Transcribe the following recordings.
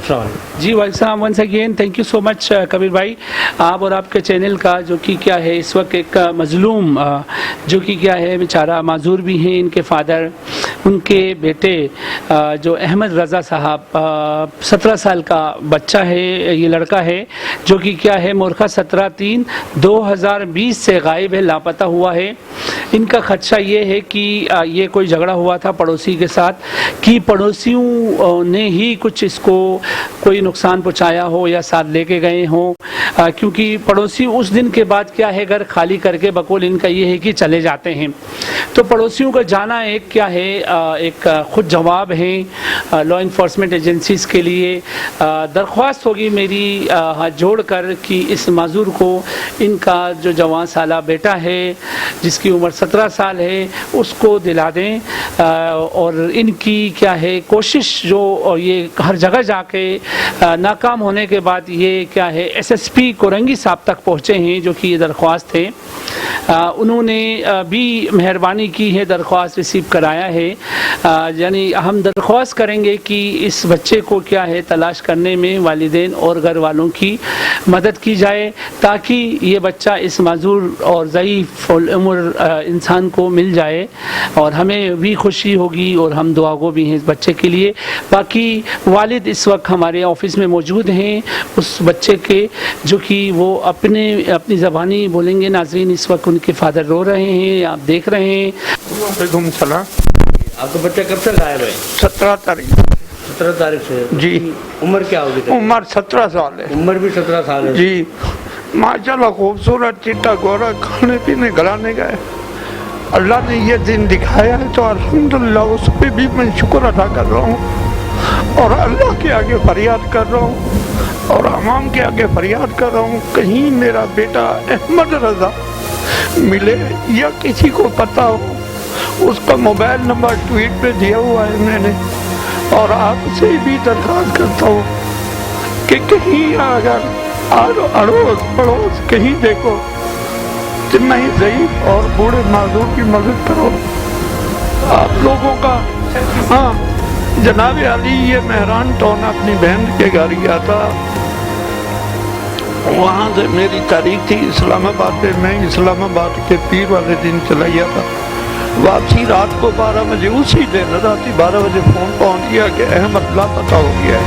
जी भाई साहब, once again thank you so much Kabir भाई, आप और आपके चैनल का जो कि क्या है इस वक्त एक मजलूम जो कि क्या है बेचारा माजूर भी हैं, इनके फादर, उनके बेटे जो अहमद रज़ा साहब 17 साल का बच्चा है, ये लड़का है जो कि क्या है मोरखा 17/3/2020 से गायब है, लापता हुआ है। इनका खदशा ये है कि ये कोई झगड़ा हुआ था पड़ोसी के साथ कि पड़ोसियों ने ही कुछ इसको कोई नुकसान पहुंचाया हो या साथ लेके गए हों, क्योंकि पड़ोसी उस दिन के बाद क्या है घर खाली करके बकौल इनका ये है कि चले जाते हैं। तो पड़ोसियों का जाना एक क्या है एक खुद जवाब है लॉ इन्फोर्समेंट एजेंसीज़ के लिए। दरख्वास्त होगी मेरी हाथ जोड़ कर कि इस माजूर को इनका जो जवान साला बेटा है जिसकी उम्र 17 साल है उसको दिला दें, और इनकी क्या है कोशिश जो ये हर जगह जाके नाकाम होने के बाद ये क्या है एसएसपी कोरंगी साहब तक पहुँचे हैं जो कि ये दरख्वास्त है, उन्होंने भी मेहरबानी की है, दरख्वास्त रिसीव कराया है। यानी हम दरख्वास्त करेंगे कि इस बच्चे को क्या है तलाश करने में वालिदैन और घर वालों की मदद की जाए ताकि ये बच्चा इस माजूर और ज़ईफ़ उम्र इंसान को मिल जाए, और हमें भी खुशी होगी और हम दुआगो भी हैं इस बच्चे के लिए। बाकी वालिद इस वक्त हमारे ऑफिस में मौजूद हैं उस बच्चे के जो कि वो अपनी ज़बानी बोलेंगे। नाज़रीन, इस वक्त उनके फादर रो रहे हैं, आप देख रहे हैं। वालेकुम सलाम। आपका बच्चा कब से गायब है? 17 तारीख 17 तारीख से जी। उम्र क्या होगी? उम्र 17 साल है। उम्र भी 17 साल है जी। माशाल्लाह खूबसूरत चिट्टा गोरा, खाने पीने घराने गए। अल्लाह ने ये दिन दिखाया है तो अल्हम्दुलिल्लाह उस पर भी मैं शुक्र अदा कर रहा हूँ और अल्लाह के आगे फरियाद कर रहा हूँ और अवाम के आगे फरियाद कर रहा हूँ कहीं मेरा बेटा अहमद रज़ा मिले या किसी को पता हो। उसका मोबाइल नंबर ट्वीट पे दिया हुआ है मैंने, और आपसे भी दरख्वास्त करता हूँ कि कहीं अगर अड़ोस पड़ोस कहीं देखो तो नहीं ज़ईफ़ और बूढ़े माजूर की मदद करो आप लोगों का। हाँ जनाब अली, ये मेहरान टाउन अपनी बहन के घर गया था, वहाँ से मेरी तारीख थी इस्लामाबाद पे, मैं इस्लामाबाद के पीर वाले दिन चला गया था। वापसी रात को 12 बजे, उसी दिन रात 12 बजे फ़ोन पहुँच गया कि अहमद लापता हो गया है।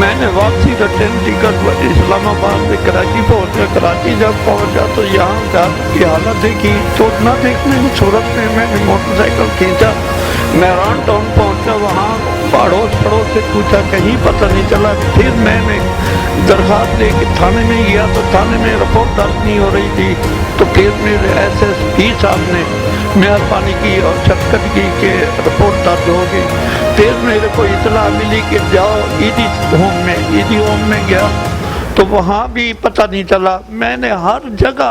मैंने वापसी का ट्रेन टिकट इस्लामाबाद से कराची पहुँचा। कराची जब पहुँचा तो यहाँ घर की हालत देखी तो न देखने की सूरत में मैंने मोटरसाइकिल खींचा, मेहरान टाउन पहुँचा। वहाँ पड़ोस से पूछा, कहीं पता नहीं चला। फिर मैंने दरख्वास्त लेके थाने में गया तो थाने में रिपोर्ट दर्ज नहीं हो रही थी, तो फिर मेरे SSP साहब ने मेहरबानी की और शफकत की कि रिपोर्ट दर्ज हो गई। फिर मेरे को इतला मिली कि जाओ ईदी होम में गया तो वहाँ भी पता नहीं चला। मैंने हर जगह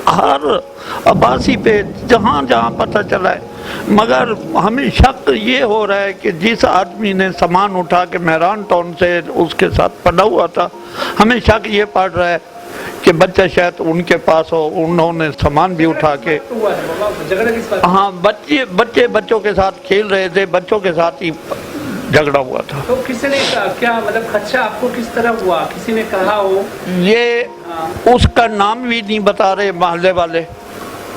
हर अब्बासी पे जहाँ पता चला है, मगर हमें शक ये हो रहा है कि जिस आदमी ने सामान उठा के मेहरान टाउन से उसके साथ पड़ा हुआ था, हमें शक ये पड़ रहा है कि बच्चा शायद उनके पास हो, उन्होंने सामान भी उठा के। हाँ बच्चों के साथ खेल रहे थे, बच्चों के साथ ही झगड़ा हुआ था। तो किसी ने क्या मतलब खदशा आपको किस तरह हुआ, किसी ने कहा हो? ये उसका नाम भी नहीं बता रहे मोहल्ले वाले,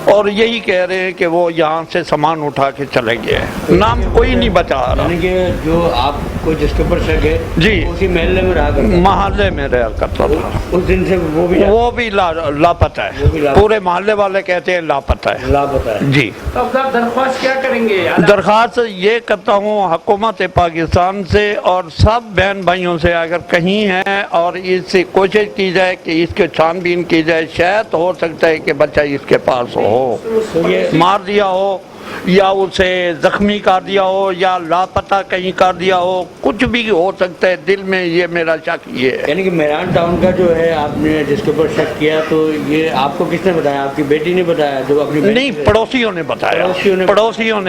और यही कह रहे हैं कि वो यहाँ से सामान उठा के चले गए, नाम कोई नहीं बता रहा। यानी कि जो आपको जिसके ऊपर शक है जी उसी महल्ले में रहा करता, मोहल्ले में रहा करता था। उस दिन से वो भी लापता है। पूरे मोहल्ले वाले कहते हैं लापता है जी। तो अब आप दरख्वास्त क्या करेंगे? दरख्वास्त ये करता हूँ हुकूमत पाकिस्तान से और सब बहन भाइयों से, अगर कहीं है और इससे कोशिश की जाए कि इसके छानबीन की जाए, शायद हो सकता है कि बच्चा इसके पास हो, मार दिया हो या उसे जख्मी कर दिया हो या लापता कहीं कर दिया हो, कुछ भी हो सकता है। दिल में ये मेरा शक ये है। यानी कि मेहरान टाउन का जो है आपने जिसके ऊपर शक किया, तो ये आपको किसने बताया? आपकी बेटी ने बताया? जो अपनी नहीं, पड़ोसियों ने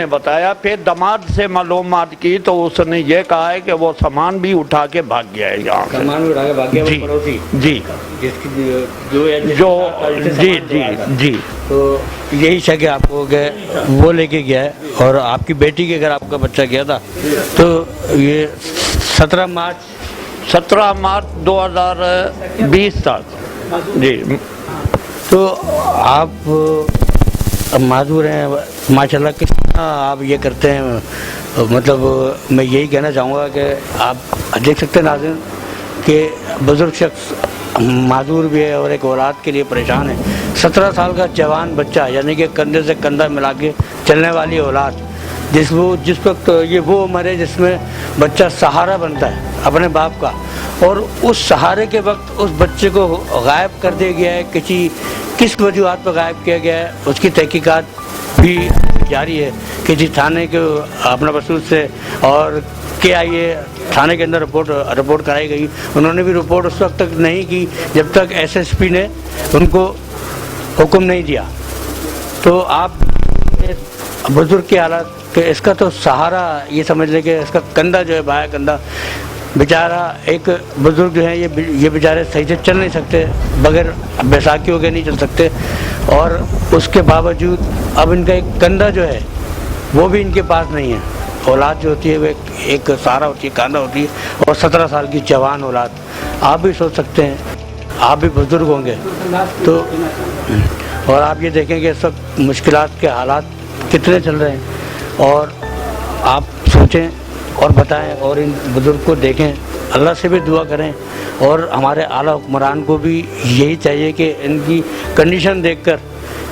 बताया। फिर दामाद से मालूमात की तो उसने ये कहा है कि वो सामान भी उठा के भाग गया है यहाँ से। सामान भी उठा के भाग गया वो पड़ोसी? जी जी। तो यही शक है आपको कि वो लेके गया है, और आपकी बेटी के घर आपका बच्चा गया था। तो ये 17 मार्च 17 मार्च 2020 तक जी। तो आप माजूर हैं माशाल्लाह, किस तरह आप ये करते हैं? मतलब मैं यही कहना चाहूँगा कि आप देख सकते हैं नाज़रीन कि बुज़ुर्ग शख्स माजूर भी है और एक औलाद के लिए परेशान है। 17 साल का जवान बच्चा, यानी कि कंधे से कंधा मिला के चलने वाली औलाद, जिस वक्त ये वो उम्र है जिसमें बच्चा सहारा बनता है अपने बाप का, और उस सहारे के वक्त उस बच्चे को गायब कर दिया गया है। किस वजूहात पर गायब किया गया है उसकी तहकीकात भी जारी है। किसी थाने के अपना वसूल से और KIA थाने के अंदर रिपोर्ट कराई गई। उन्होंने भी रिपोर्ट उस वक्त तक नहीं की जब तक SSP ने उनको हुक्म नहीं दिया। तो आप बुजुर्ग की हालत कि इसका तो सहारा ये समझ लें कि इसका कंधा जो है, बाया कंधा, बेचारा एक बुजुर्ग जो है ये बेचारे सही से चल नहीं सकते, बगैर बैसाखियों के नहीं चल सकते, और उसके बावजूद अब इनका एक कंधा जो है वो भी इनके पास नहीं है। औलाद जो होती है वो एक सहारा होती है, कंधा होती है, और 17 साल की जवान औलाद। आप भी सोच सकते हैं, आप भी बुजुर्ग होंगे तो, और आप ये देखें कि सब मुश्किलात के हालात कितने चल रहे हैं, और आप सोचें और बताएं और इन बुज़ुर्ग को देखें, अल्लाह से भी दुआ करें, और हमारे आला हुक्मरान को भी यही चाहिए कि इनकी कंडीशन देखकर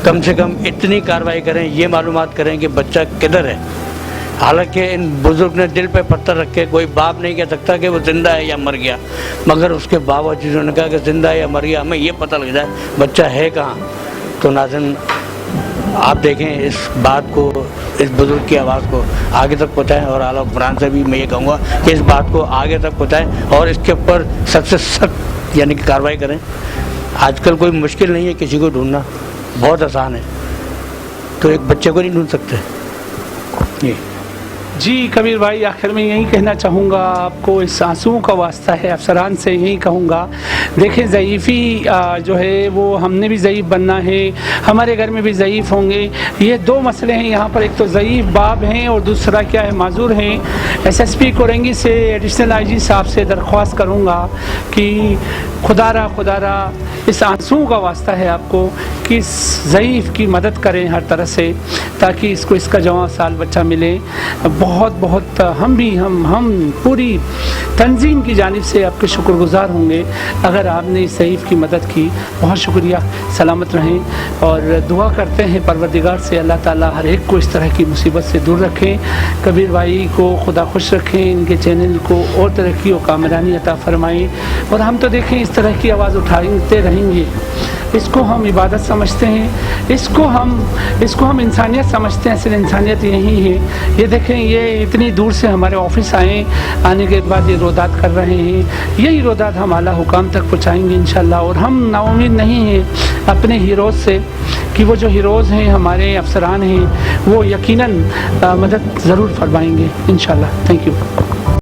कम से कम इतनी कार्रवाई करें, ये मालूमात करें कि बच्चा किधर है। हालांकि इन बुज़ुर्ग ने दिल पे पत्थर रखे, कोई बाप नहीं कह सकता कि वो ज़िंदा है या मर गया, मगर उसके बावजूद उन्होंने कहा कि ज़िंदा है या मर गया, हमें ये पता लग जाए बच्चा है कहाँ। तो नाज़रीन आप देखें इस बात को, इस बुज़ुर्ग की आवाज़ को आगे तक पहुँचाएँ, और आला हुक्मरान से भी मैं ये कहूँगा कि इस बात को आगे तक पहुँचाएँ और इसके ऊपर सख्त से सख्त यानी कि कार्रवाई करें। आजकल कोई मुश्किल नहीं है किसी को ढूंढना, बहुत आसान है, तो एक बच्चे को नहीं ढूंढ सकते। जी कबीर भाई, आखिर में यही कहना चाहूँगा आपको, इस आंसुओं का वास्ता है अफसरान से यही कहूँगा, देखें ज़ईफ़ी जो है वो हमने भी ज़ईफ़ बनना है, हमारे घर में भी ज़ईफ़ होंगे। ये दो मसले हैं यहाँ पर, एक तो ज़ईफ़ बाप हैं और दूसरा क्या है, माजूर हैं। SSP कोरंगी से एडिशनल IG साहब से दरख्वास्त करूँगा कि खुदारा इस आंसुओं का वास्ता है आपको कि इस ज़ईफ़ की मदद करें हर तरह से, ताकि इसको इसका जवां साल बच्चा मिले। बहुत हम पूरी तंजीम की जानिब से आपके शुक्रगुजार होंगे अगर आपने इस ज़ईफ़ की मदद की। बहुत शुक्रिया, सलामत रहें, और दुआ करते हैं परवरदिगार से अल्लाह ताला हर एक को इस तरह की मुसीबत से दूर रखें। कबीर भाई को खुदा खुश रखें, इनके चैनल को और तरक्की और कामरानी अता फरमाएँ, और हम तो देखें इस तरह की आवाज़ उठाते रहेंगे। इसको हम इबादत समझते हैं, इसको हम इंसानियत समझते हैं। असल इंसानियत यही है। ये देखें, ये इतनी दूर से हमारे ऑफिस आने के बाद ये रोदात कर रहे हैं। यही रोदात हम आला हुकाम तक पहुँचाएँगे इंशाल्लाह, और हम नाउम्मीद नहीं हैं अपने हीरोज़ से कि वो जो हीरोज़ हैं, हमारे अफसरान हैं, वो यकीनन मदद ज़रूर फरमाएँगे इंशाल्लाह। Thank you.